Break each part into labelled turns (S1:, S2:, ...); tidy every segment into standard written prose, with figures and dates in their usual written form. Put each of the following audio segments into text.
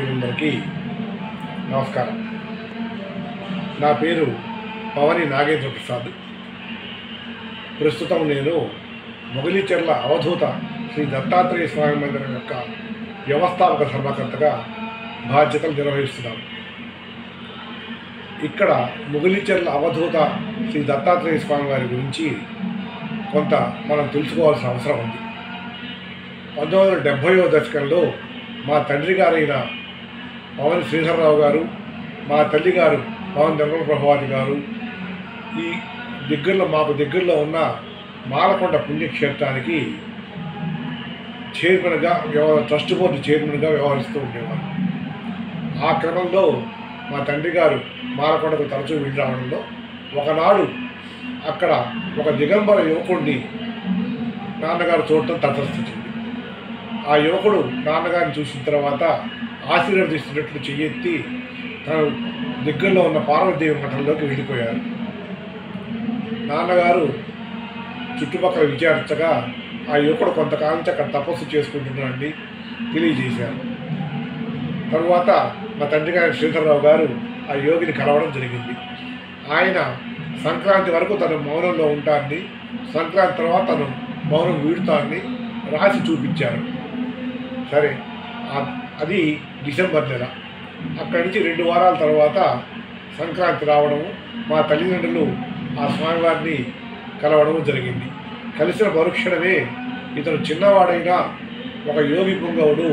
S1: ప్రేక్షకులందరికీ నమస్కారం. నా పేరు పవని నాగేంద్ర ప్రసాద్. ప్రస్తుతం నేను మొగలిచెర్ల అవధూత శ్రీ దత్తాత్రేయ స్వామి మందిరం యొక్క వ్యవస్థాపక ధర్మకర్తగా బాధ్యతలు నిర్వహిస్తున్నాను. ఇక్కడ మొగలిచెర్ల అవధూత శ్రీ దత్తాత్రేయ స్వామి వారి గురించి కొంత మనం తెలుసుకోవాల్సిన అవసరం ఉంది. 1970వ దశకంలో మా తండ్రి గారైన పవన్ శ్రీధర్రావు గారు, మా తల్లి గారు పవన్ నిర్మల ప్రభావతి గారు ఈ మాకు దగ్గరలో ఉన్న మాలకొండ పుణ్యక్షేత్రానికి చైర్మన్గా ట్రస్ట్ బోర్డు చైర్మన్గా వ్యవహరిస్తూ ఉండేవారు. ఆ క్రమంలో మా తండ్రి గారు మాలకొండకు తరచూ వెళ్ళి రావడంలో ఒకనాడు అక్కడ ఒక దిగంబర యువకుడిని నాన్నగారు చూడటం తటస్థించింది. ఆ యువకుడు నాన్నగారిని చూసిన తర్వాత ఆశీర్వదిస్తున్నట్లు చెయ్యెత్తి తను దగ్గరలో ఉన్న పార్వతీదేవి మఠంలోకి వెళ్ళిపోయారు. నాన్నగారు చుట్టుపక్కల విచారించగా ఆ యువకుడు కొంతకాలం నుంచి అక్కడ తపస్సు చేసుకుంటున్నాడని తెలియజేశారు. తరువాత మా తండ్రి గారి శ్రీధర్రావు గారు ఆ యోగిని కలవడం జరిగింది. ఆయన సంక్రాంతి వరకు తను మౌనంలో ఉంటానని, సంక్రాంతి తర్వాత తను మౌనం వీడుతానని రాసి చూపించారు. సరే, అది డిసెంబర్ నెల. అక్కడి నుంచి 2 వారాల తర్వాత సంక్రాంతి రావడము, మా తల్లిదండ్రులు ఆ స్వామివారిని కలవడము జరిగింది. కలిసిన మరుక్షణమే ఇతను చిన్నవాడైనా ఒక యోగి పుంగవుడు,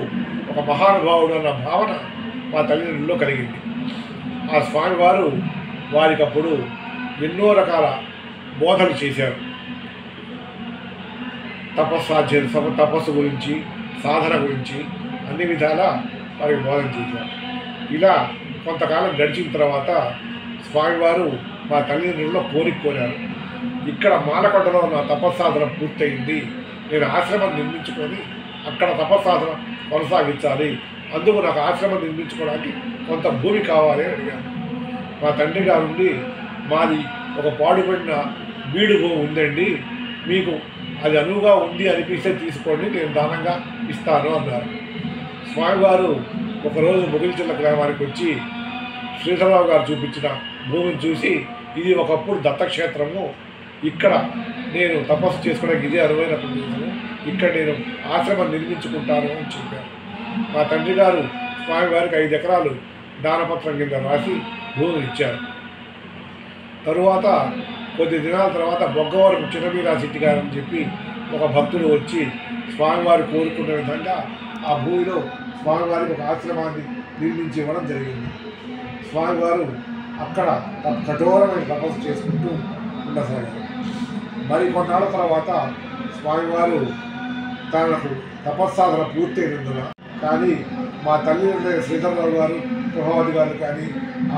S1: ఒక మహానుభావుడు అన్న భావన మా తల్లిదండ్రుల్లో కలిగింది. ఆ స్వామివారు వారికప్పుడు ఎన్నో రకాల బోధలు చేశారు. తపస్సు గురించి, సాధన గురించి అన్ని విధాల వారికి బోధన చేశారు. ఇలా కొంతకాలం గడిచిన తర్వాత స్వామివారు మా తల్లిదండ్రుల్లో కోరారు. ఇక్కడ మాలకొండలో నా తపస్సాధన పూర్తయింది, నేను ఆశ్రమం నిర్మించుకొని అక్కడ తపస్సాధన కొనసాగించాలి, అందుకు నాకు ఆశ్రమం నిర్మించుకోవడానికి కొంత భూమి కావాలి అని అడిగాను. మా తండ్రి గారు ఉండి, మాది ఒక పాడుపడిన బీడు భూమి ఉందండి, మీకు అది అనువుగా ఉంది అనిపిస్తే తీసుకోండి, నేను దానంగా ఇస్తాను అన్నారు. స్వామివారు ఒకరోజు మొగలిచెర్ల గ్రామానికి వచ్చి శ్రీధర్రావు గారు చూపించిన భూమిని చూసి, ఇది ఒకప్పుడు దత్తక్షేత్రము, ఇక్కడ నేను తపస్సు చేసుకోవడానికి ఇదే అనువైన ప్రదేశము, ఇక్కడ నేను ఆశ్రమం నిర్మించుకుంటాను అని చెప్పారు. మా తండ్రి గారు స్వామివారికి 5 ఎకరాలు దానపత్రం కింద రాసి భూమిని ఇచ్చారు. తరువాత కొద్ది దినాల తర్వాత బొగ్గవరపు చిన్నమీరాశెట్టి గారు అని చెప్పి ఒక భక్తుడు వచ్చి స్వామివారు కోరుకున్న విధంగా ఆ భూమిలో స్వామివారికి ఒక ఆశ్రమాన్ని నిర్మించి ఇవ్వడం జరిగింది. స్వామివారు అక్కడ కఠోరమైన తపస్సు చేసుకుంటూ ఉండసాగారు. మరి కొన్నాళ్ళ తర్వాత స్వామివారు తనకు తపస్సాధన పూర్తయినందున కానీ మా తల్లిదండ్రులైన శ్రీధర్రావు గారు, ప్రభావతి గారు కానీ,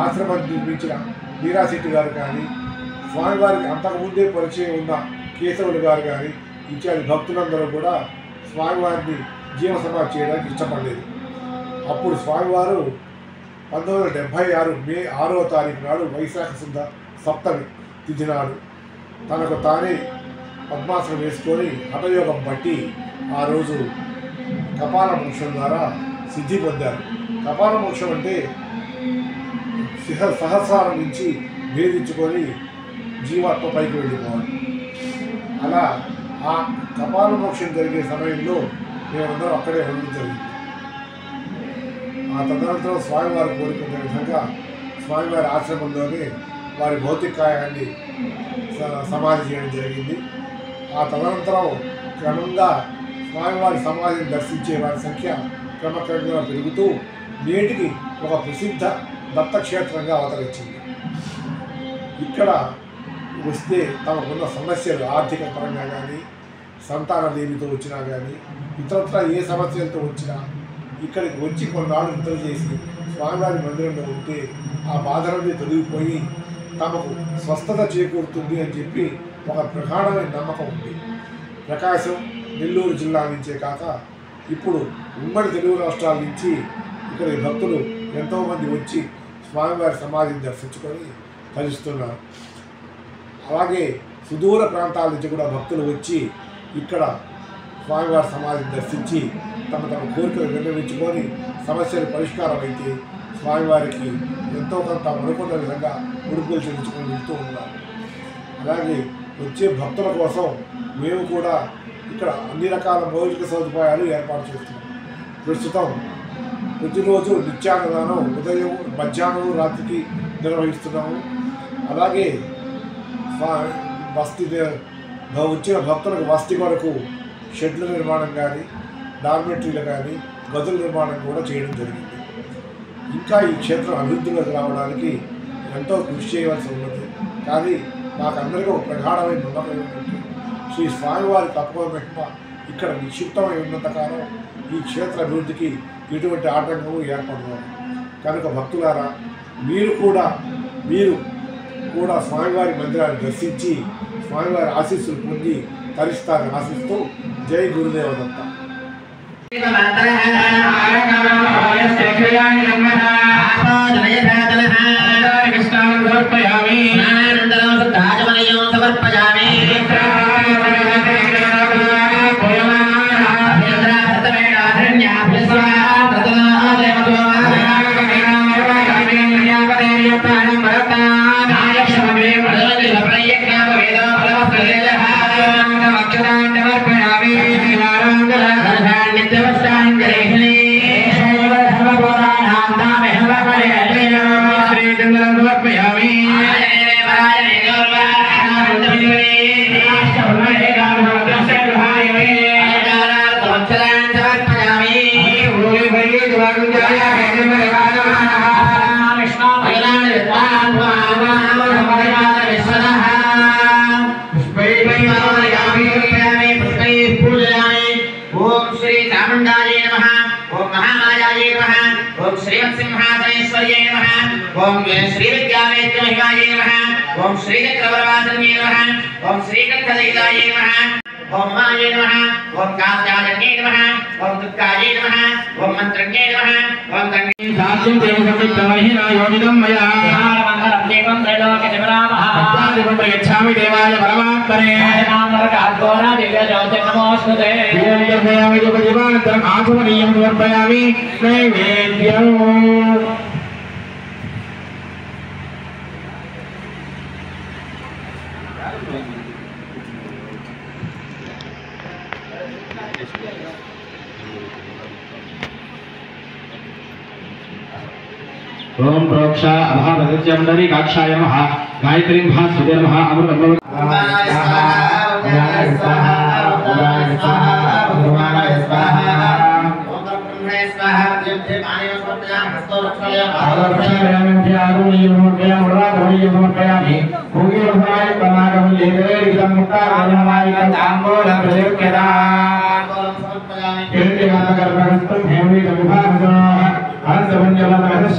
S1: ఆశ్రమం నిర్మించిన మీరాశెట్టి గారు కానీ, స్వామివారికి అంతకుముందే పరిచయం ఉన్న కేశవులు గారు కానీ ఇత్యాది భక్తులందరూ కూడా స్వామివారిని జీవసమాధి చేయడానికి ఇష్టపడలేదు. అప్పుడు స్వామివారు 1976 మే 6వ తారీఖు నాడు వైశాఖ శుద్ధ సప్తమి తిథి నాడు తనకు తానే పద్మాసనం వేసుకొని హఠయోగం బట్టి ఆ రోజు కపాల మోక్షం ద్వారా సిద్ధి పొందారు. కపాల మోక్షం అంటే సహస్రాల నుంచి భేదించుకొని జీవాత్మ పైకి వెళ్ళిపోవాలి. అలా ఆ కపాల మోక్షం జరిగే సమయంలో మేమందరం అక్కడే ఉండడం జరిగింది. ఆ తదనంతరం స్వామివారు కోరుకునే విధంగా స్వామివారి ఆశ్రమంలోనే వారి భౌతికాయాన్ని సమాధి చేయడం జరిగింది. ఆ తదనంతరం క్రమంగా స్వామివారి సమాధిని దర్శించే వారి సంఖ్య క్రమక్రమంగా పెరుగుతూ నేటికి ఒక ప్రసిద్ధ దత్తక్షేత్రంగా అవతరించింది. ఇక్కడ వస్తే తమకున్న సమస్యలు ఆర్థిక పరంగా కానీ, సంతానదేవితో వచ్చినా కానీ, ఇతరత్ర ఏ సమస్యలతో వచ్చినా ఇక్కడికి వచ్చి కొన్నాళ్ళు నిద్ర చేసి స్వామివారి మందిరంలో ఉంటే ఆ బాధలన్నీ తొలగిపోయి తమకు స్వస్థత చేకూరుతుంది అని చెప్పి ఒక ప్రగాఢమైన నమ్మకం ఉంది. ప్రకాశం, నెల్లూరు జిల్లా నుంచే కాక ఇప్పుడు ఉమ్మడి తెలుగు రాష్ట్రాల నుంచి ఇక్కడి భక్తులు ఎంతోమంది వచ్చి స్వామివారి సమాధిని దర్శించుకొని ఫలిస్తున్నారు. అలాగే సుదూర ప్రాంతాల నుంచి కూడా భక్తులు వచ్చి ఇక్కడ స్వామివారి సమాధిని దర్శించి తమ కోరికలు విన్నవించుకొని సమస్యలు పరిష్కారం అయితే స్వామివారికి ఎంతో కొంత అనుకున్న విధంగా ఉడుపులు చెల్లించుకొని వెళ్తూ ఉన్నారు. అలాగే వచ్చే భక్తుల కోసం మేము కూడా ఇక్కడ అన్ని రకాల మౌలిక సదుపాయాలు ఏర్పాటు చేస్తున్నాం. ప్రస్తుతం ప్రతిరోజు నిత్యాన్నదానం ఉదయం మధ్యాహ్నం రాత్రికి నిర్వహిస్తున్నాము. అలాగే వచ్చిన భక్తులకు వసతి కొరకు షెడ్ల నిర్మాణం కానీ డార్మెటరీలు కానీ గదుల నిర్మాణం కూడా చేయడం జరిగింది. ఇంకా ఈ క్షేత్రం అభివృద్ధిలోకి రావడానికి ఎంతో కృషి చేయవలసి ఉన్నది. కానీ మాకందరికీ ఒక ప్రగాఢమైన నమ్మకం ఏమిటంటే శ్రీ స్వామివారి తప్పవ మహిమ ఇక్కడ నిక్షిప్తమై ఉన్నంతకాలం ఈ క్షేత్ర అభివృద్ధికి ఎటువంటి ఆటంకము ఏర్పడదు. కనుక భక్తులారా మీరు కూడా స్వామివారి మందిరాన్ని దర్శించి స్వామివారి ఆశీస్సులు పొంది తరిస్తారని ఆశిస్తూ జై గురుదేవదత్త.
S2: ओम श्री विद्यावेत्य महिमाय नमः। ओम श्री चक्रवर्वासन्ये नमः। ओम श्री कथदैताय नमः। ओम माय नमः। ओम कात्यायने नमः। ओम दुर्गाय नमः। ओम मंत्रज्ञे नमः। ओम गण्ये साध्यं देव समिद्धमहिना योनिदं मया मंगलं देवं त्रैलोक्यजगन्नाथः आदिवं प्रयच्छामि देवाय परमात्मने नामरकाद्गोरा दिव्यज्योतिर् नमोस्तुते देवयामि देवजीवान्तरम् आगमनीयं समर्पयामि नैवेद्यम्। ओम प्रोक्षा अभावदत्यमदरि काक्षाय नमः। गायत्रीं भास्वते नमः। अमृतं भगवानाय स्वाहा भगवानाय स्वाहा भगवानाय स्वाहा भगवानाय स्वाहा। ओम ब्रह्मणे स्वाहा देवते पाणिं समर्पयामि हस्तो रक्षाय आदर्शयामि ध्यानोयं समर्पयामि उर्वाधोयं समर्पयामि भूयोर्भवाय पनागं लेवेरिदं मुक्तारायमाय ताम्बूलं प्रयोक्यता समर्पयामि केन्द्रीयगर्भहस्तं हेमविदं विभागः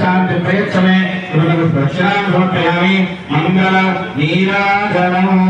S2: शांति प्रयत्न दक्षिणा समर्पयामि मंगल नीराजनम्।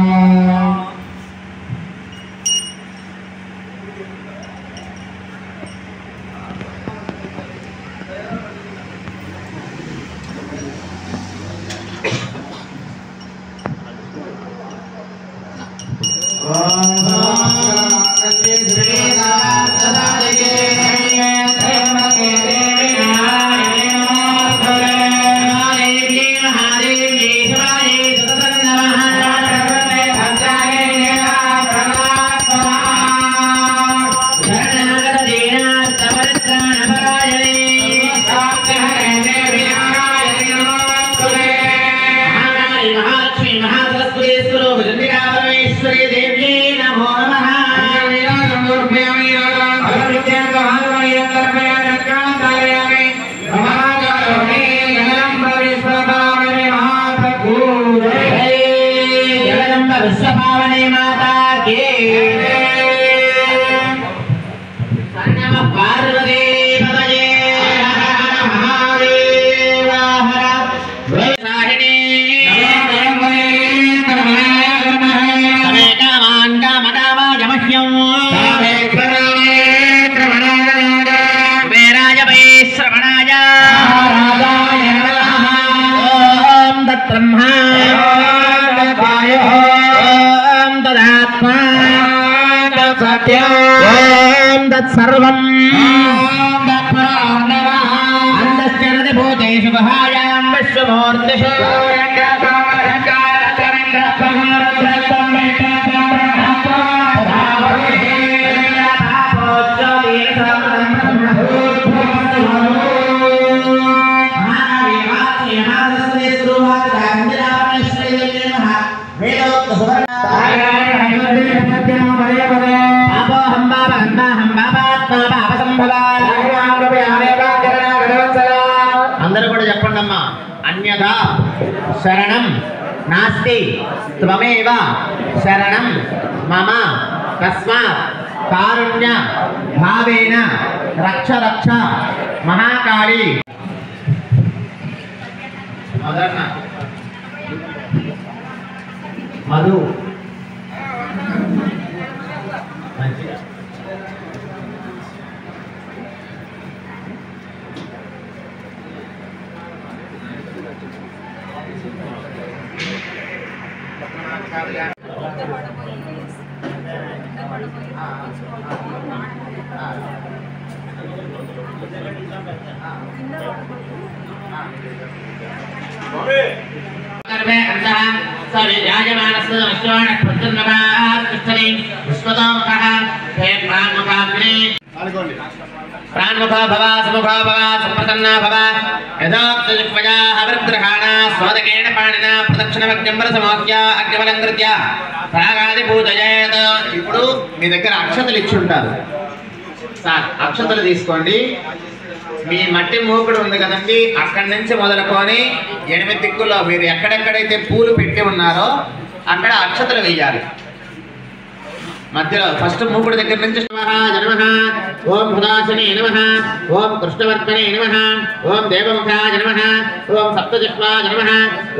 S2: सर्वं शुभहायां विश्वमूर्तिषु అందరూ కూడా చెప్పండి అమ్మా. అన్యథా శరణం నాస్తి త్వమేవ శరణం మమ తస్మాత్ కారుణ్య భావేన రక్ష రక్ష మహాకాళి. మధు प्राणमुखा भव सुमुखा भव सुप्रसन्ना भव यथोक्तयुक्तया वृद्रहाणा स्वदकेन पाणिना प्रदक्षिणमग्निम्बरसमाख्य अग्निमलङ्कृत्य प्रागादि पूजयेत्. ఇప్పుడు మీ దగ్గర అక్షతలు ఇచ్చి ఉంటారు సార్. అక్షతలు తీసుకోండి. మీ మట్టి మూకుడు ఉంది కదండి, అక్కడి నుంచి మొదలుకొని 8 దిక్కుల్లో మీరు ఎక్కడెక్కడైతే పూలు పెట్టి ఉన్నారో అక్కడ అక్షతలు వేయాలి. మధ్యలో ఫస్ట్ మూకుడు దగ్గర నుంచి నమః ఓం హృదాశనే నమః ఓం కృష్ణవర్ధనే నమః ఓం దేవముఖాయ నమః ఓం సప్తజిహ్వాయ నమః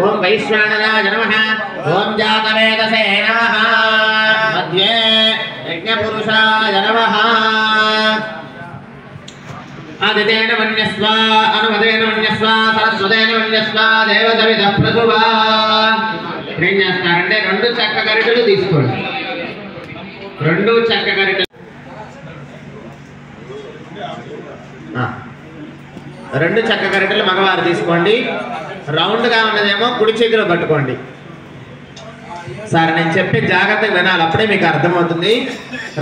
S2: ఓం వైశ్వానరాయ నమః ఓం జాతవేదసే నమః మధ్యే యజ్ఞపురుషాయ నమః ఆదితేన మన్యస్వ అనుమదేన మన్యస్వ సరస్వతేన మన్యస్వ దేవదవిద ప్రసువా. ఏం చేస్తారంటే 2 చెక్క గరిటెలు తీసుకోండి. 2 చెక్క గరిటెలు 2 చెక్క గరిటెలు మగవారు తీసుకోండి. రౌండ్గా ఉన్నదేమో కుడి చేతిలో పట్టుకోండి. సార్ నేను చెప్పే జాగ్రత్తగా వినాలి, అప్పుడే మీకు అర్థమవుతుంది.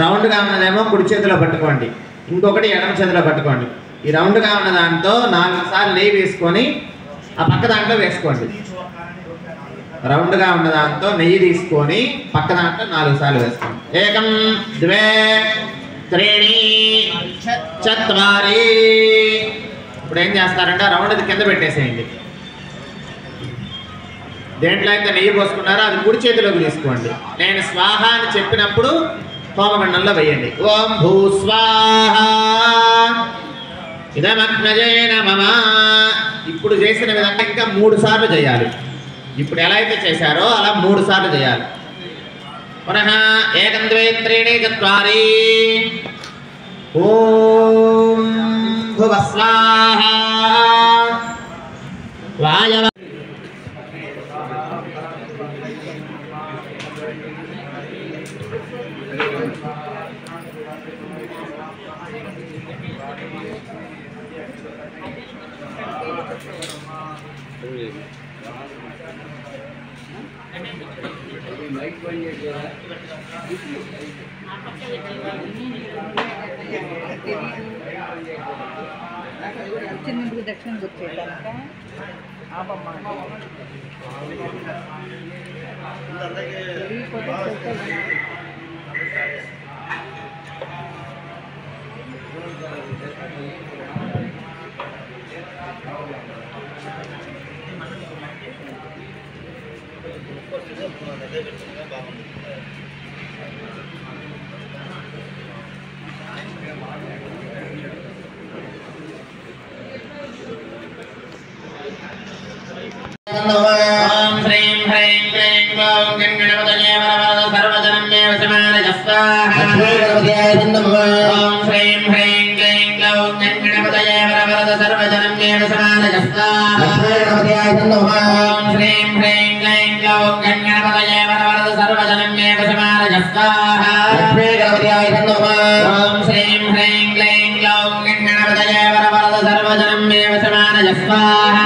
S2: రౌండ్గా ఉన్నదేమో కుడి చేతిలో పట్టుకోండి, ఇంకొకటి ఎడమ చేతిలో పట్టుకోండి. ఈ రౌండ్గా ఉన్న దాంతో 4 సార్లు నెయ్యి వేసుకొని ఆ పక్క దాంట్లో వేసుకోండి. రౌండ్గా ఉన్న దాంతో నెయ్యి తీసుకొని పక్క దాంట్లో 4 సార్లు వేసుకోండి. 1 2 3 4. ఇప్పుడు ఏం చేస్తారంటే రౌండ్ కింద పెట్టేసేయండి. దేంట్లో అయితే నెయ్యి పోసుకున్నారో అది కుడి చేతిలోకి తీసుకోండి. నేను స్వాహ అని చెప్పినప్పుడు హోమగండంలో వేయండి. ఓం భూ స్వాహ ఇదమగ్నజేన మమ. ఇప్పుడు చేసిన విధంగా ఇంకా 3 సార్లు చేయాలి. ఇప్పుడు ఎలా అయితే చేశారో అలా 3 సార్లు చేయాలి. పునః 1 2 3 4. ఓం భువ స్వాహ వాయవ
S3: చిన్న దక్షిణ గుర్తు
S2: ఓం శ్రీం హ్రీం క్లీం గ్లౌం గణపతయే వరవరద సర్వజనం మే వశమానయ స్వాహా. ఓం శ్రీం హ్రీం క్లీం గ్లౌం గణపతయే వరవరద సర్వజనం మే వశమానయ స్వాహా. ఓం శ్రీం హ్రీం క్లీం గ్లౌం గణపతయే వరవరద సర్వజనం మే వశమానయ స్వాహా. ఓం శ్రీం హ్రీం క్లీం గ్లౌం గణపతయే వరవరద సర్వజనం మే వశమానయ స్వాహా.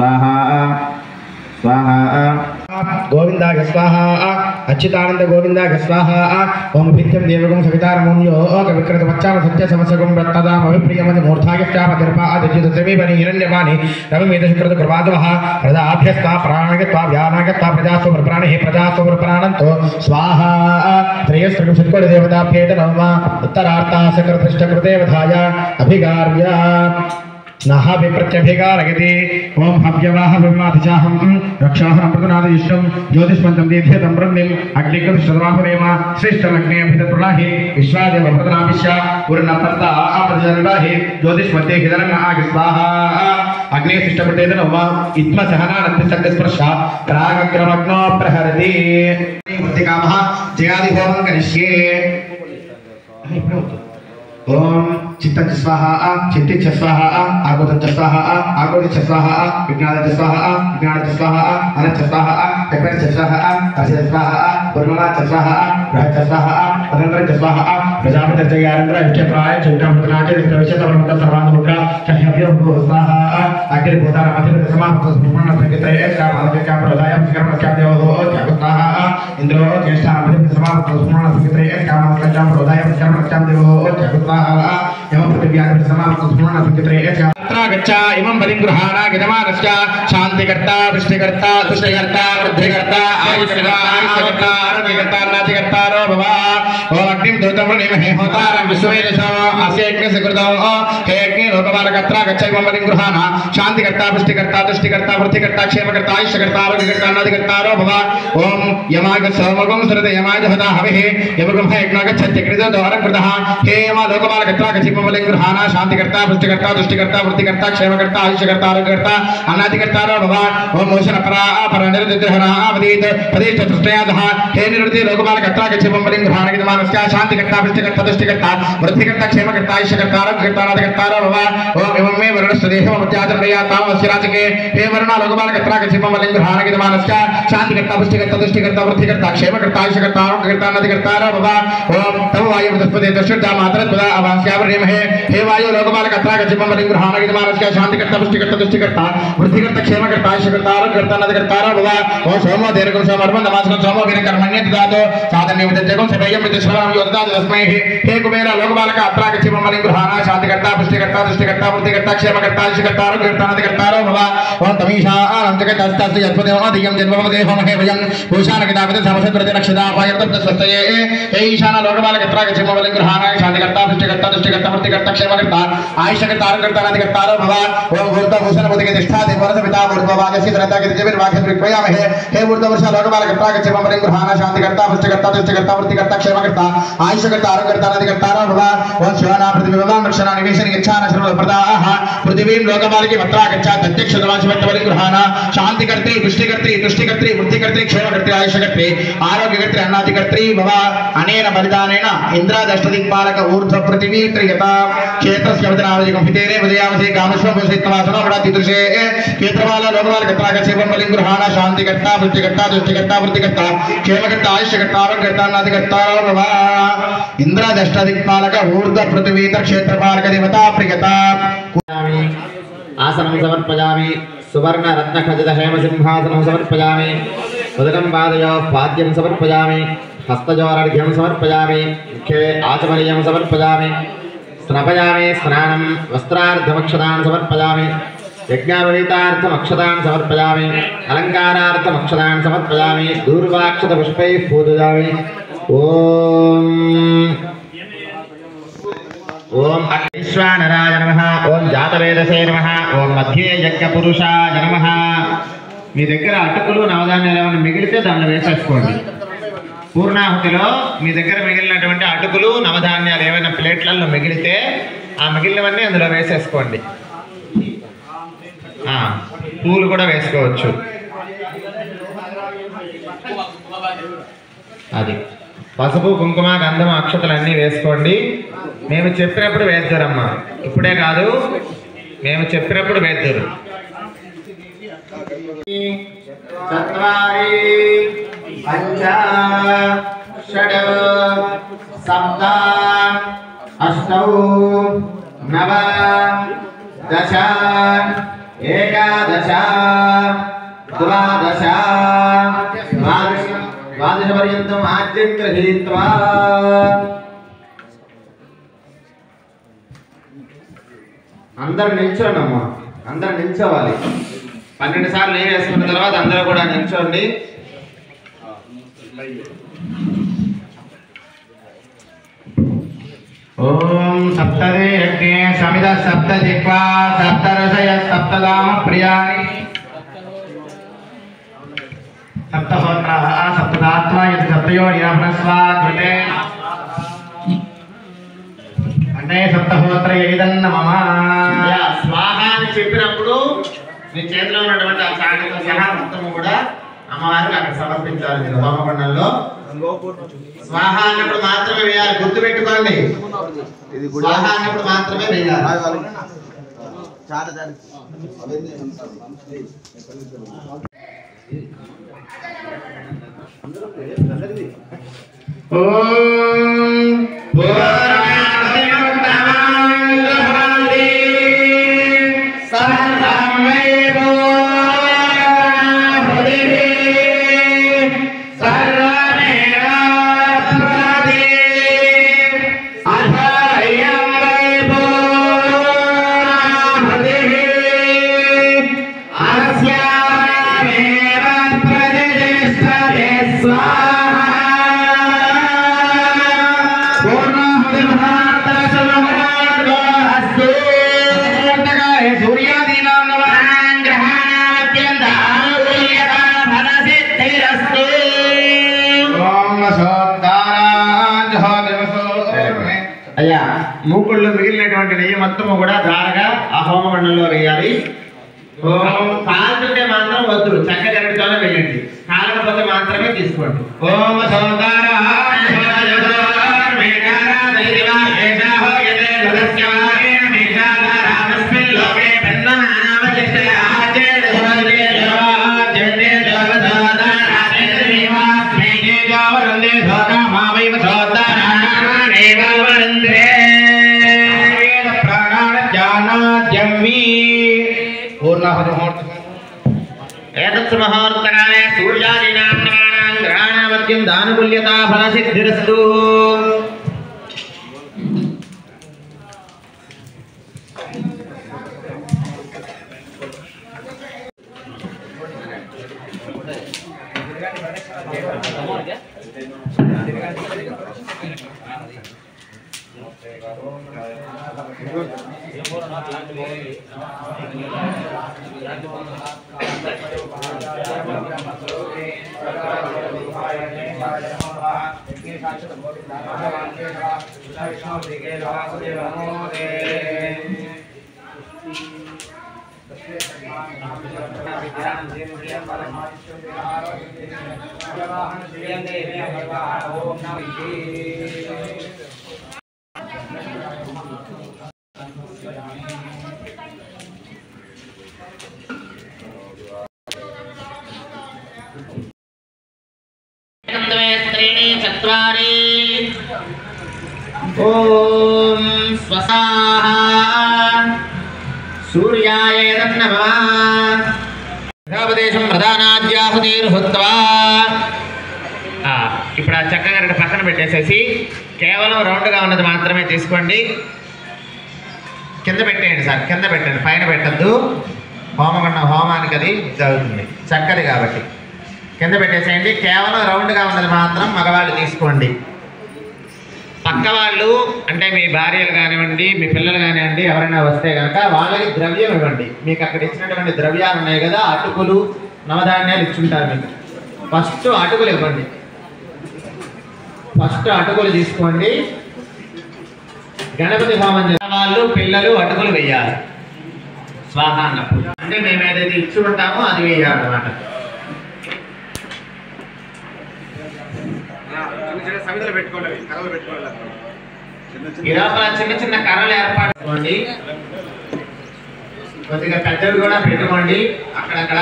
S2: स्वाहा स्वाहा गोविंदाय स्वाहा अच्युतानंद गोविंदाय स्वाहा ओम भित्यं देवगुं सवितारमुन्यो कविकृत वच्चाम सत्य समसगुं रत्तदाम अभिप्रियमति मूर्धाय चापदर्पा आदिजित सेमीवनि हिरण्यवाणि रविमेधशकृत कृपादवः प्रदाभ्यस्ता प्राणगत्वा व्यानागत्वा प्रजासु प्राणे प्रजासु प्राणन्तो स्वाहा त्रयस्त्रिंशत्कोटि देवताभ्येत नमः उत्तरार्ता सकर्तृष्टकृतेवधाय अभिगार्य नः विप्रत्यभिकारगति ओम हव्यवाह विमातिचाहं रक्षाहं प्रदनादिष्टं ज्योतिष्मन्तं दीध्यतं ब्रह्मिं अग्निकृतश्रद्वाहरेम श्रेष्ठमग्ने अभितप्रणाहि विश्वादेव प्रदनाभिष्य पूर्णपर्ता आपदजनडाहि ज्योतिष्मते हिदरंग आगस्वाहा अग्निशिष्टप्रतेन नमः इत्मसहनानन्दसक्तस्पर्शा प्रागक्रमग्नो प्रहरति वृत्तिकामः जयादिहोमं करिष्ये ओम चित्तं च स्वाहा चित्ते च स्वाहा आगोदं च स्वाहा आगोदि च स्वाहा विज्ञानं च स्वाहा विज्ञानं च स्वाहा अनंत च स्वाहा तपर च स्वाहा अस्य च स्वाहा वर्णना च स्वाहा रह च स्वाहा अनंतर च स्वाहा प्रजापति जयानंद्र इष्टप्राय चैत्रं प्रणाचे प्रवेशत ब्रह्मक सर्वानुमुखा चह्यभ्यो भो स्वाहा अग्निभूतान मध्यम समाप्त पूर्ण संगीते कामादि काम प्रदायं कर्म देवो च स्वाहा इंद्रो ज्येष्ठा मध्यम समाप्त पूर्ण संगीते कामादि काम प्रदायं कर्म देवो च एवं पृथिव्यां समाप्त पूर्ण संगीते तत्र गच्छ इमं बलिं गृहाणा गिदमानश्च शान्तिकर्ता वृष्टिकर्ता तुष्टिकर्ता वृद्धिकर्ता आयुष्यकर्ता आरोग्यकर्ता नातिकर्ता रो भव ओम अग्निं दूतमृणीमहे होतारं विश्वेदशो अस्य यज्ञस्य कृतो हे अग्नि लोकपालकर्ता गच्छ इमं बलिं गृहाणा शान्तिकर्ता वृष्टिकर्ता तुष्टिकर्ता वृद्धिकर्ता क्षेमकर्ता आयुष्यकर्ता आरोग्यकर्ता नातिकर्ता रो भव ओम यमाय सोमगं सरते यमाय हता हविः यमगं यज्ञ गच्छति कृतो द्वारं कृतः हे यमा लोकपालकर्ता गच्छ इमं बलिं गृहाणा शान्तिकर्ता वृष्टिकर्ता तुष्टिकर्ता वृद्धिकर्ता क्षेमकर्ता आयुष्यकर्ता आरोग्यकर्ता अनादिकर्ता रो भव ओम मोशन परा परनिर्दिहरा अवदीत पदेष्ट तृष्टयादः हे निवृत्ति लोकपालकर्ता गच्छ इमं बलिं गृहाणा गिदमानश्च शान्तिकर्ता वृष्टिकर्ता तुष्टिकर्ता वृद्धिकर्ता क्षेमकर्ता आयुष्यकर्ता आरोग्यकर्ता अनादिकर्ता रो भव ओम एवं मे वर्णस्वदेहो मत्याचरणया तामस्य राजके हे वर्ण लोकपालकर्ता गच्छ इमं बलिं गृहाणा गिदमानश्च शान्तिकर्ता वृष्टिकर्ता तुष्टिकर्ता वृद्धिकर्ता क्षेमकर्ता आयुष्यकर्ता आरोग्यकर्ता अनादिकर्ता रो भव ओम तव वायु तस्पदे तस्युद्धा मातरत्वदा अवास्यावरेमहे हे वायु लोकपालकर्ता गच्छ इमं बलिं गृहाणा गिदमानश्च शान्तिकर्ता पुष्टिकर्ता तुष्टिकर्ता वृद्धिकर्ता क्षेमकर्ता आयुष्यकर्ता आरोग्यकर्ता अनादिकर्ता रो भव ओम सोमो दीर्घं सोमर्वं नमास्कं सोमो वीरकर्मण्य ददातो साधन्य विद्यकं सभयं विद्यश्रवं योददातो तस्मै हे कुबेर लोकपालकर्ता गच्छ इमं बलिं गृहाणा शान्तिकर्ता पुष्टिकर्ता तुष्टिकर्ता वृद्धिकर्ता क्षेमकर्ता आयुष्यकर्ता आरोग्यकर्ता अनादिकर्ता रो भव ओम तमीषा अनन्तकतस्तस्य यत्पदेव अधियं जन्मवदेहो महे भयं भूषाणकितापद समसत्रते नक्षदा पायर्तम स्वस्तये हे ईशान लोकपालकर्ता गच्छ इमं बलिं गृहाणा शान्तिकर्ता पुष्टिकर्ता तुष्टिकर्ता वृद्धिकर्ता क्षेमकर्ता आयुष्यकर्ता आरोग्यकर्ता अनादिकर्ता रो भव ओम ऊर्ध्वभूषण बुद्धिके तिष्ठाति वरदपिता ऊर्ध्वभागस्य धनताके दिव्यवाक्यं विक्वयामहे हे ऊर्ध्ववर्ष लोकपालकर्ता गच्छ इमं बलिं गृहाणा शान्तिकर्ता पुष्टिकर्ता तुष्टिकर्ता वृद्धिकर्ता क्षेमकर्ता आयुष्यकर्ता आरोग्यकर्ता अनादिकर्ता रो भव ओम शिवाना पृथ्वीभवां रक्षणा निवेशन यच्छान सर्वप्रदाः पृथिवीं लोकपालकी मत्रा गच्छ तत्यक्षदवाशिवत्त बलिं गृहाणा शान्तिकर्त्री पुष्टिकर्त्री तुष्टिकर्त्री वृद्धिकर्त्री क्षेमकर्त्री आयुष्यकर्त्री आरोग्यकर्त्री अनादिकर्त्री भव अनेन बलिदानेन इंद्रादष्टदिक्पालक ऊर्ध्व पृथिवी त्रियता क्षेत्रस्य वदनावधिकं हितेरे वदयामसे कामश्वं वसित्वासनो वडातिदृशे क्षेत्रपाल लोकपालकर्ता गच्छ इमं बलिं गृहाणा शान्तिकर्ता पुष्टिकर्ता तुष्टिकर्ता वृद्धिकर्ता क्षेमकर्ता आयुष्यकर्ता आरोग्यकर्ता अनादिकर्ता भव इंद्रादष्टदिक्पालक ऊर्ध्व पृथिवी क्षेत्रपालक देवता प्रियता आसनं समर्पयामि सुवर्ण रत्न खचित हेम सिंहासनं समर्पयामि उदकं पादयो पाद्यं समर्पयामि हस्तजोरर्घ्यं समर्पयामि मुखे आचमनीयं समर्पयामि स्नापयामि स्नानं वस्त्रार्धमक्षतान् समर्पयामि यज्ञापवीतार्थमक्षतान् समर्पयामि अलङ्कारार्थमक्षतान् समर्पयामि दूर्वाक्षतपुष्पैः पूजयामि ओम अग्निश्वानराय नमः ओम जातवेदसे नमः ओम मध्ये यज्ञपुरुषाय नमः మీ దగ్గర అటుకులు నవధాన్యాలు ఏమైనా మిగిలితే దానిలో వేసేసుకోండి పూర్ణాహుతిలో మీ దగ్గర మిగిలినటువంటి అటుకులు నవధాన్యాలు ఏమైనా ప్లేట్లలో మిగిలితే ఆ మిగిలినవన్నీ అందులో వేసేసుకోండి పూలు కూడా వేసుకోవచ్చు అది పసుపు కుంకుమ గంధం అక్షతలన్నీ వేసుకోండి మేము చెప్పినప్పుడు వేద్దారమ్మా ఇప్పుడే కాదు మేము చెప్పినప్పుడు వేద్దారు చత్వారి పంచ షడ్ సప్త అష్టౌ నవ దశ ఏకాదశ ద్వాదశ ద్వాదశ పర్యంతం ఆజ్యం గృహీత్వా అందరు నిల్చోండమ్మా, అందరు నిల్చోవాలి. 12 సార్లు నెయ్యి వేసుకున్న తర్వాత అందరూ కూడా నిల్చోండి. ఓం సప్తదే యజ్ఞే సమిద సప్త జిహ్వా సప్తరసయ సప్తదామ ప్రియాణి సప్తహోత్రాః సప్తదాత్మా యత్ సప్తయోనిరభ్రస్వాద్వతే అంటే సప్తహోత్ర ఏదన్న మమ. స్వాహ అని చెప్పినప్పుడు మీ చేతిలో ఉన్నటువంటి ఆ చాటితో సహా మొత్తము కూడా అమ్మవారికి అక్కడ సమర్పించాలి. మీరు హోమకుండంలో స్వాహ అన్నప్పుడు మాత్రమే వేయాలి, గుర్తు పెట్టుకోండి. స్వాహ అన్నప్పుడు మాత్రమే వేయాలి. అయ్యా మూకుళ్ళు మిగిలినటువంటి నెయ్యి మొత్తము కూడా ధారగా ఆ హోమమండలంలో వేయాలి. కాలుతుంటే మాత్రం వద్దు, చక్క జరగటంలోనే వేయండి. కాలకపోతే మాత్రమే తీసుకోండి. ఓం ముహూర్తకాలే సూర్యాదీనాం నవానాం గ్రహాణామత్యం దానకుల్యతా ఫలసిద్ధిరస్తు. ఓం స్వసాహ సూర్యాయ నమః. గ్రహోపదేశం ప్రధానాద్యాహుతిర్హుత్వా. ఇప్పుడు ఆ చక్కగా రెండు పక్కన పెట్టేసేసి కేవలం రౌండ్గా ఉన్నది మాత్రమే తీసుకోండి. కింద పెట్టేయండి సార్, కింద పెట్టండి, పైన పెట్టద్దు. హోమానికి అది జరుగుతుంది, చక్కది కాబట్టి కింద పెట్టేసేయండి. కేవలం రౌండ్గా ఉన్నది మాత్రం మగవాళ్ళు తీసుకోండి. పక్క వాళ్ళు అంటే మీ భార్యలు కానివ్వండి, మీ పిల్లలు కానివ్వండి, ఎవరైనా వస్తే కనుక వాళ్ళకి ద్రవ్యం ఇవ్వండి. మీకు అక్కడ ఇచ్చినటువంటి ద్రవ్యాలు ఉన్నాయి కదా, అటుకులు నవధాన్యాలు ఇచ్చుంటారు. మీకు ఫస్ట్ అటుకులు ఇవ్వండి. ఫస్ట్ అటుకులు తీసుకోండి. గణపతి హోమం చేసిన వాళ్ళు పిల్లలు అటుకులు వేయాలి స్వాహ అన్నప్పుడు. అంటే మేము ఏదైతే ఇచ్చి ఉంటామో అది వేయాలన్నమాట. చిన్న చిన్న కర్రలు ఏర్పాటు చేసుకోండి. కొద్దిగా పెద్దవి కూడా పెట్టుకోండి అక్కడక్కడ.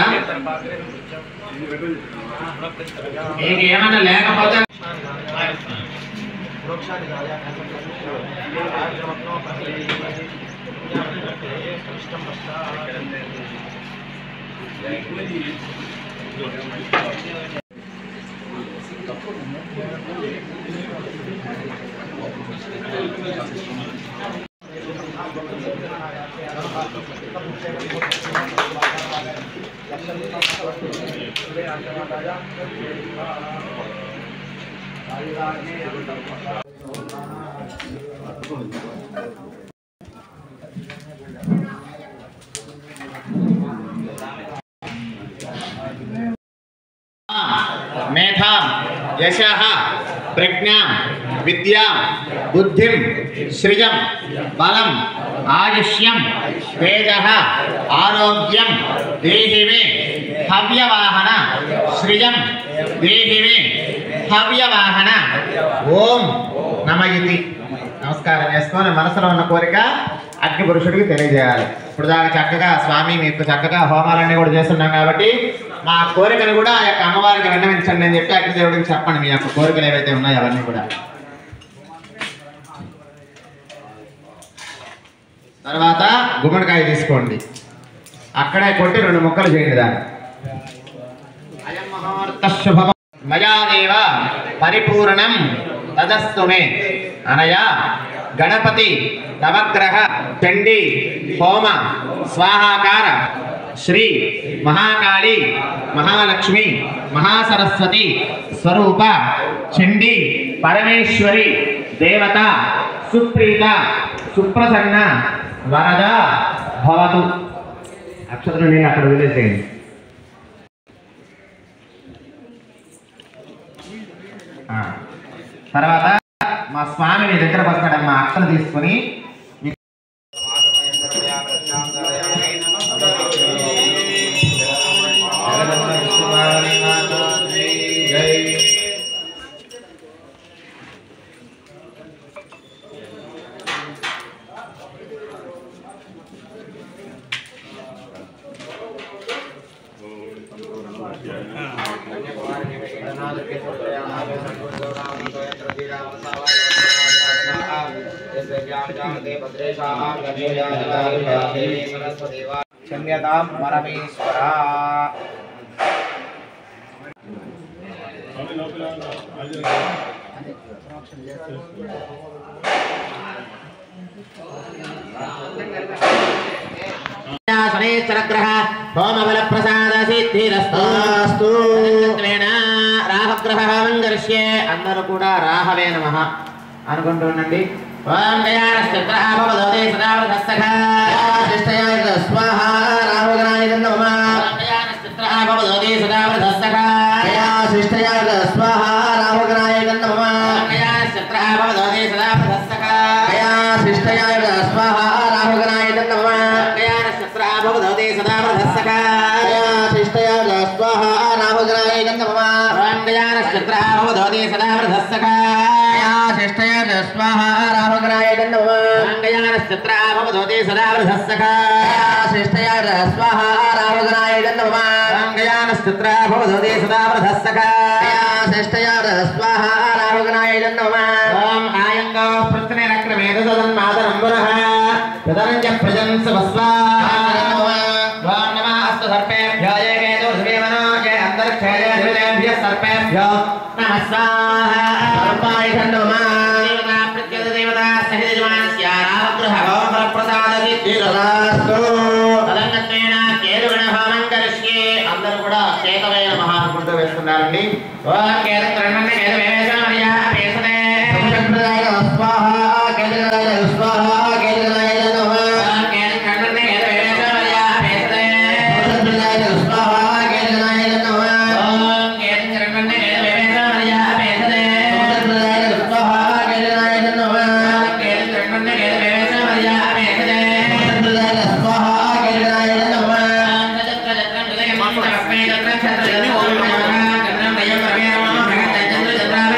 S2: మీకు ఏమైనా లేకపోతే मेधा यशः प्रज्ञा विद्या बुद्धिं सृजं बलम आयुष्यं तेजः आरोग्यं देहि मे हव्यवाहन सृजं देहि मे हव्यवाहन ओम नमः इति నమస్కారం చేసుకొని మనసులో ఉన్న కోరిక అగ్ని పురుషుడికి తెలియజేయాలి. ఇప్పుడు దాకా చక్కగా స్వామి మీకు చక్కగా హోమాలన్నీ కూడా చేస్తున్నాం కాబట్టి మా కోరికను కూడా ఆ యొక్క అమ్మవారికి విన్నవించండి అని చెప్పి అగ్నిదేవుడికి చెప్పండి. మీ యొక్క కోరికలు ఏవైతే ఉన్నాయో అవన్నీ కూడా. తర్వాత గుమ్మడికాయ తీసుకోండి, అక్కడే కొట్టి 2 ముక్కలు చేయండి. దాన్ని అయం ముహూర్త శుభం మయాదేవ పరిపూర్ణం తదస్తు మే అనయా గణపతి నవగ్రహ చండీ హోమ స్వాహాకార శ్రీ మహాకాళి మహాలక్ష్మి మహాసరస్వతి స్వరూప చండీ పరమేశ్వరి దేవత సుప్రీత సుప్రసన్న వరద భవతు. అక్షతలు నేను అక్కడ వదిలేసేయండి. తర్వాత మా స్వామి మీ దగ్గరకు వస్తాడమ్మా. అక్షలు తీసుకొని क्षम्यतां परमेश्वरा. शनैश्चरग्रह होमबल प्रसाद सिद्धिरस्तु. రాహగ్రహ వంగర్ష్యే. అందరూ కూడా రాహవే నమః అనుకుంటూ ఉండండి. ఓం గయానశ్చక్రః భవదోదే సదా వృధస్తః శిష్టయాయ స్వాహ రాహుగ్రహాయ నమః. ఓం గయానశ్చక్రః భవదోదే సదా వృధస్తః శిష్టయాయ స్వాహ రాహుగ్రహాయ నమః. ఓం గయానశ్చక్రః భవదోదే సదా వృధస్తః శిష్టయాయ స్వాహ రాహుగ్రహాయ నమః. ఓం గయానశ్చక్రః భవదోదే సదా వృధస్తః శిష్టయాయ స్వాహ రాహుగ్రహాయ నమః. ఓం గయానశ్చక్రః భవదోదే సదా వృధస్తః శిష్టయాయ స్వాహ రాహుగ్రహాయ నమః. ఓం గయానశ్చక్రః భవదోదే సదా వృధస్తః శిష్టయాయ స్వాహ రాహుగ్రహాయ నమః. ఓం గయానశ్చక్రః భవదోదే సదా వృధస్తః శిష్టయాయ స్వాహ రాహుగ్రహాయ నమః. ఓం ఆయంగో పృథ్వీరక్రమేద సదన్మాతరం పునః ప్రదరంజ ప్రజంస వస్వాహ. ఓం నమః అస్తు సర్పేభ్యో జయ కేతు ధృవేమనో జయ అంతరిక్షేయ ధృవేభ్యః సర్పేభ్యో నమః స్వాహ. సర్పాయ నమః. దేవతా ప్రత్యద దేవతా సహిత జమానస్య రాహగ్రహ హోమ ప్రసాద సిద్ధిరస్తు. తదంగత్వేన కేతుగణ హోమం కరిష్యే. అందరూ కూడా కేతవే నమః అనుకుంటూ వేస్తున్నారండి. ఓం కేతు కరణ్య కేతవేశ మరియా పేసనే సంప్రదాయ స్వాహ కేతుగణాయ స్వాహ కేతుగణాయ నమః. ఓం కేతు కరణ్య కేతవేశ మరియా పేసనే సంప్రదాయ స్వాహ కేతుగణాయ నమః. ఓం కేతు కరణ్య కేతవేశ మరియా పేసనే సంప్రదాయ స్వాహ కేతుగణాయ నమః. ఓం కేతు కరణ్య కేతవేశ మరియా పేసనే సంప్రదాయ స్వాహ కేతుగణాయ నమః. ఓం చక్ర చక్రం హృదయం మంత్రస్మై చక్ర ఛత్ర ఓం నమః కర్ణం దయం రమే నమః భగత చంద్ర చంద్రావే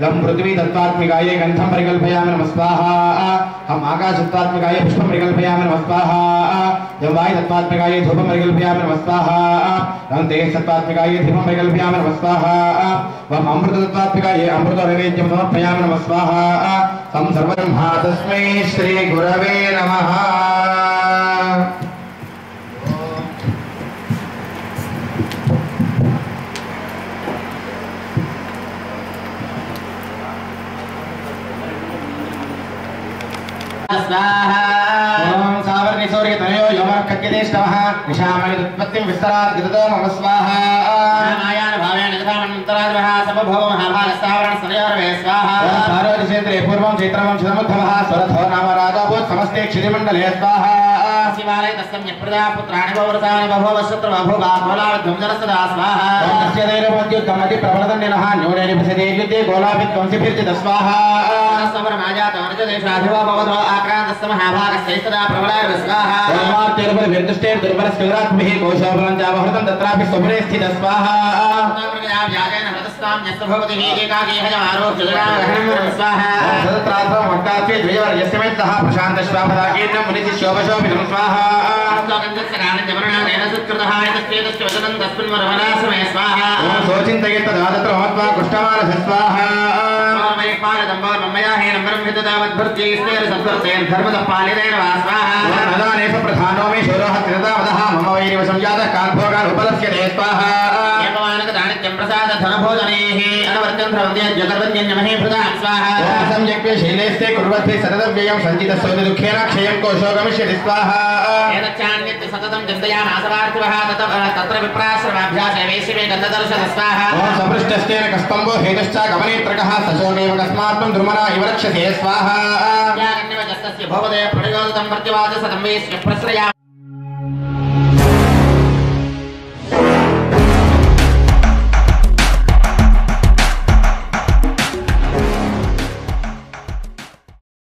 S4: लं पृथ्वी तत्त्वात्मिकाय गन्धं परिकल्पयामि नमः स्वाहा हम आकाश तत्त्वात्मिकाय पुष्पं परिकल्पयामि नमः स्वाहा लं वायु तत्त्वात्मिकाय धूपं परिकल्पयामि नमः स्वाहा लं तेज तत्त्वात्मिकाय दीपं परिकल्पयामि नमः स्वाहा वम अमृत तत्त्वात्मिकाय अमृतनैवेद्यं समर्पयामि नमः स्वाहा तं सर्वब्रह्मा तस्मै श्री गुरवे नमः
S2: स्वाहा
S4: ओम सावर्णि सूर्य तनयो यमर्कज्ञदेष्टमः निशामयुत्पत्तिं विस्तरात् गिरतो मम स्वाहा
S2: मायान भावेन गतामन्तराद्वः समभव महाभागस्तावरण सनयोर्वे स्वाहा
S4: पार्वतीक्षेत्रे पूर्वं चैत्रवंशसमुद्भवः स्वरथो नाम राजाभूत् समस्ते क्षितिमण्डले स्वाहा
S2: शिवालय तस्मै प्रजा पुत्राणि बहुवृतानि बभूव शत्रुबभूवा गोलाविध्वंसन सदा स्वाहा
S4: तस्य दैरमद्युत्तमति प्रबलदण्डिनः न्यूनेन विशदे युद्धे गोलाभिध्वंसिभिर्जित स्वाहा
S2: समरमाजातमनुजदेशाधिवा भवतो आक्रान्तस्य महाभागस्यैस्तदा प्रबलाय स्वाहा
S4: दुर्बलभिर्दुष्टे दुर्बलस्कृतात्मिः कोशोबलं चावहृतं तत्रापि स्वपुरे स्थित स्वाहा
S2: याजेन हृतस्तां यस्य भवति एकाकी हजमारोग्यजनागहनं स्वाहा
S4: सदत्रात्मं वक्तात्वे द्वयवर्यस्य मेत्तः प्रशान्तश्वापदाकीर्णं मुनिशिशोभशोभिनं स्वाहा
S2: गन्धस्य कारणजमरणादेन सुत्कृतः एतस्येतस्य वदनं तस्मिन् वरवनाश्रमे स्वाहा
S4: सोचिन्तयेत्तदादत्र महत्वा कुष्ठमानः स्वाहा नदानेश प्रधानो मे शूरोः त्रिदावदः मम वैरिवशं जातः काल्भोगान् उपलक्ष्यते स्वाहा सम्यक् शीलेस्ते कुर्वते सततव्ययं सञ्चितः सोदिदुःखेन क्षयं कोशो गमिष्यति स्वाहा
S2: सततं चिन्तयामासवार्थिवः तत्र विप्राश्रमाभ्यासे वैश्वे गन्धदर्शन स्वाहा
S4: सपृष्टस्तेन कस्तम्भो हेतश्च गमनेत्रकः सशोकेव कस्मात्त्वं दुर्मना इव रक्षसे स्वाहा
S2: भवदे प्रणयोदितं प्रत्युवाच सतं वैश्वे प्रश्रयामि